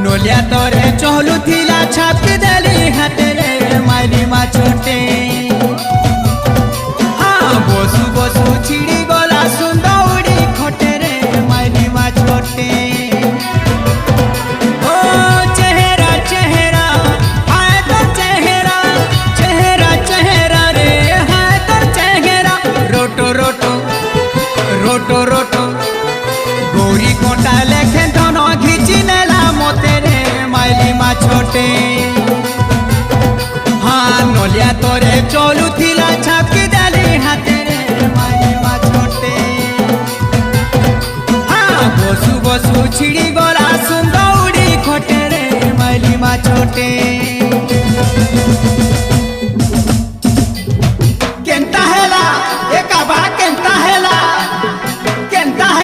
नोलिया तोरे चहलु थिला छापी देली हाथे रे माइली मा छोटे हाँ बसु बसु छिड़ी गला सुंदौड़ी खोटे रे माइली मा छोटे ओ चेहरा चेहरा हाय तो चेहरा चेहरा चेहरा रे हाय तो चेहरा रोटो रोटो रोटो रोटो गौरी कोटा लेखे दोनों घिची नेला मोते रे माइली मा छोटे हाँ नोलिया तोरे चलू थिला छापी देली हाथे रे माइली मा छोटे हाँ बसु बसु छिड़ी गला सुंदौड़ी खोटे रे माइली मा छोटे।